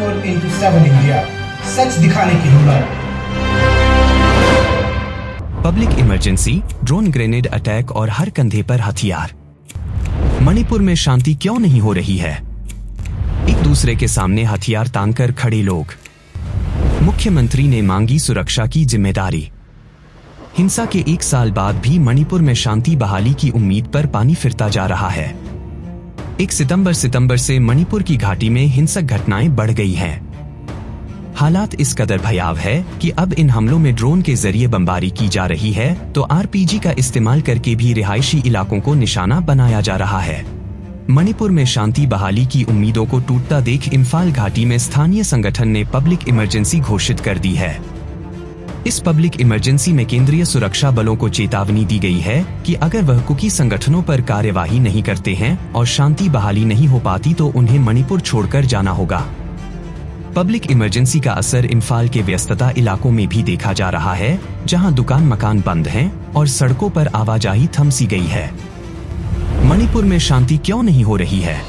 24/7 India, सच दिखाने की हिम्मत। Public emergency, drone grenade attack और हर कंधे पर हथियार। मणिपुर में शांति क्यों नहीं हो रही है? एक दूसरे के सामने हथियार तानकर खड़े लोग। मुख्यमंत्री ने मांगी सुरक्षा की जिम्मेदारी। हिंसा के 1 साल बाद भी मणिपुर में शांति बहाली की उम्मीद पर पानी फिरता जा रहा है। 1 सितंबर से मणिपुर की घाटी में हिंसक घटनाएं बढ़ गई हैं। हालात इस कदर भयावह है कि अब इन हमलों में ड्रोन के जरिए बमबारी की जा रही है तो आरपीजी का इस्तेमाल करके भी रिहायशी इलाकों को निशाना बनाया जा रहा है। मणिपुर में शांति बहाली की उम्मीदों को टूटता देख इम्फाल घाटी में स्थानीय संगठन ने पब्लिक इमरजेंसी घोषित कर दी है। इस पब्लिक इमरजेंसी में केंद्रीय सुरक्षा बलों को चेतावनी दी गई है कि अगर वह कुकी संगठनों पर कार्यवाही नहीं करते हैं और शांति बहाली नहीं हो पाती तो उन्हें मणिपुर छोड़कर जाना होगा। पब्लिक इमरजेंसी का असर इम्फाल के व्यस्तता इलाकों में भी देखा जा रहा है, जहां दुकान मकान बंद हैं और सड़कों पर आवाजाही थम सी गई है। मणिपुर में शांति क्यों नहीं हो रही है?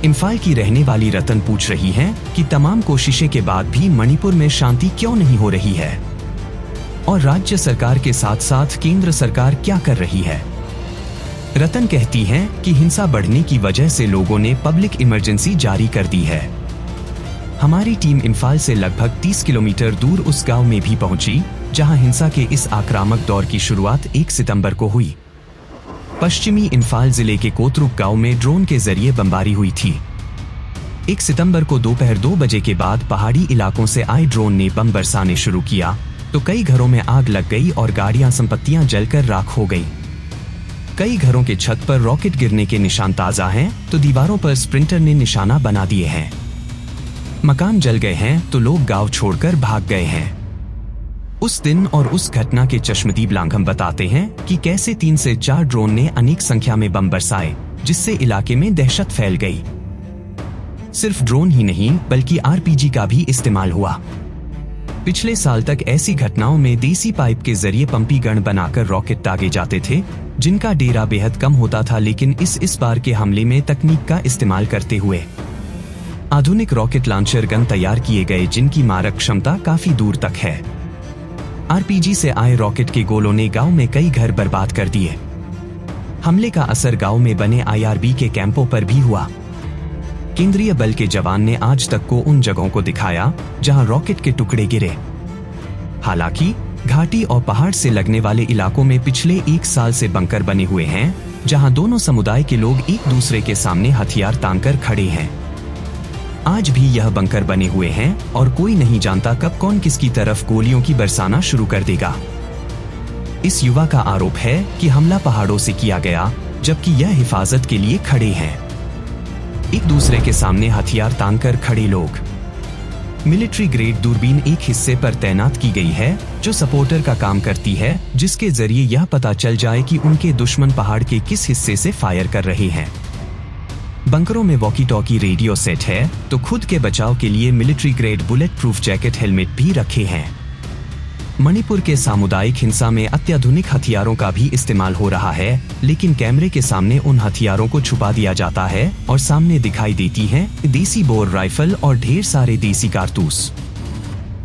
इम्फाल की रहने वाली रतन पूछ रही हैं कि तमाम कोशिशें के बाद भी मणिपुर में शांति क्यों नहीं हो रही है और राज्य सरकार के साथ साथ केंद्र सरकार क्या कर रही है। रतन कहती हैं कि हिंसा बढ़ने की वजह से लोगों ने पब्लिक इमरजेंसी जारी कर दी है। हमारी टीम इम्फाल से लगभग 30 किलोमीटर दूर उस गांव में भी पहुंची जहां हिंसा के इस आक्रामक दौर की शुरुआत 1 सितंबर को हुई। पश्चिमी इम्फाल जिले के कोतरुक गांव में ड्रोन के जरिए बमबारी हुई थी। 1 सितंबर को दोपहर 2 बजे के बाद पहाड़ी इलाकों से आए ड्रोन ने बम बरसाने शुरू किया तो कई घरों में आग लग गई और गाड़ियां संपत्तियां जलकर राख हो गई। कई घरों के छत पर रॉकेट गिरने के निशान ताजा हैं तो दीवारों पर स्प्रिंटर ने निशाना बना दिए हैं। मकान जल गए हैं तो लोग गांव छोड़कर भाग गए हैं। उस दिन और उस घटना के चश्मदीद लांघम बताते हैं कि कैसे 3 से 4 ड्रोन ने अनेक संख्या में बम बरसाए, जिससे इलाके में दहशत फैल गई। सिर्फ ड्रोन ही नहीं बल्कि आरपीजी का भी इस्तेमाल हुआ। पिछले साल तक ऐसी घटनाओं में देसी पाइप के जरिए पंपी गन बनाकर रॉकेट दागे जाते थे, जिनका डेरा बेहद कम होता था, लेकिन इस बार के हमले में तकनीक का इस्तेमाल करते हुए आधुनिक रॉकेट लॉन्चर गन तैयार किए गए, जिनकी मारक क्षमता काफी दूर तक है। आरपीजी से आए रॉकेट के गोलों ने गांव में कई घर बर्बाद कर दिए। हमले का असर गांव में बने आईआरबी के कैंपों पर भी हुआ। केंद्रीय बल के जवान ने आज तक को उन जगहों को दिखाया जहां रॉकेट के टुकड़े गिरे। हालांकि घाटी और पहाड़ से लगने वाले इलाकों में पिछले 1 साल से बंकर बने हुए हैं, जहां दोनों समुदाय के लोग एक दूसरे के सामने हथियार तानकर खड़े हैं। आज भी यह बंकर बने हुए हैं और कोई नहीं जानता कब कौन किसकी तरफ गोलियों की बरसाना शुरू कर देगा। इस युवा का आरोप है कि हमला पहाड़ों से किया गया, जबकि यह हिफाजत के लिए खड़े हैं। एक दूसरे के सामने हथियार तानकर खड़े लोग। मिलिट्री ग्रेड दूरबीन एक हिस्से पर तैनात की गई है जो सपोर्टर का काम करती है, जिसके जरिए यह पता चल जाए कि उनके दुश्मन पहाड़ के किस हिस्से से फायर कर रहे हैं। बंकरों में वॉकी टॉकी रेडियो सेट है तो खुद के बचाव के लिए military grade bullet proof jacket helmet भी रखे हैं। मणिपुर के सामुदायिक हिंसा में अत्याधुनिक हथियारों का भी इस्तेमाल हो रहा है, लेकिन कैमरे के सामने उन हथियारों को छुपा दिया जाता है और सामने दिखाई देती हैं देसी बोर राइफल और ढेर सारे देसी कारतूस।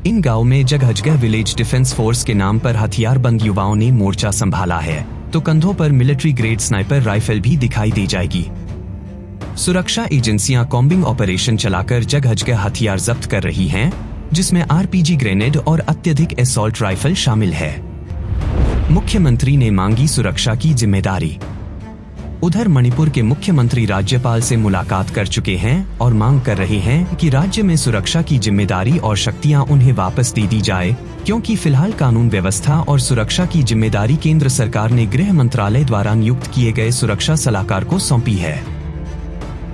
इन गांव में जगह विलेज डिफेंस फोर्स के नाम पर हथियारबंद युवाओं ने मोर्चा संभाला है, तो कंधों पर मिलिट्री ग्रेड स्नाइपर राइफल भी दिखाई दे जाएगी। सुरक्षा एजेंसियां कॉम्बिंग ऑपरेशन चलाकर जगह हथियार जब्त कर रही हैं, जिसमें आरपीजी ग्रेनेड और अत्यधिक असॉल्ट राइफल शामिल है। मुख्यमंत्री ने मांगी सुरक्षा की जिम्मेदारी। उधर मणिपुर के मुख्यमंत्री राज्यपाल से मुलाकात कर चुके हैं और मांग कर रहे हैं कि राज्य में सुरक्षा की जिम्मेदारी और शक्तियां उन्हें वापस दे दी जाए, क्योंकि फिलहाल कानून व्यवस्था और सुरक्षा की जिम्मेदारी केंद्र सरकार ने गृह मंत्रालय द्वारा नियुक्त किए गए सुरक्षा सलाहकार को सौंपी है।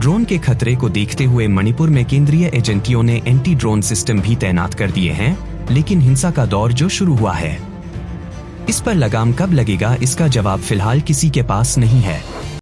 ड्रोन के खतरे को देखते हुए मणिपुर में केंद्रीय एजेंसियों ने एंटी ड्रोन सिस्टम भी तैनात कर दिए हैं, लेकिन हिंसा का दौर जो शुरू हुआ है, इस पर लगाम कब लगेगा, इसका जवाब फिलहाल किसी के पास नहीं है।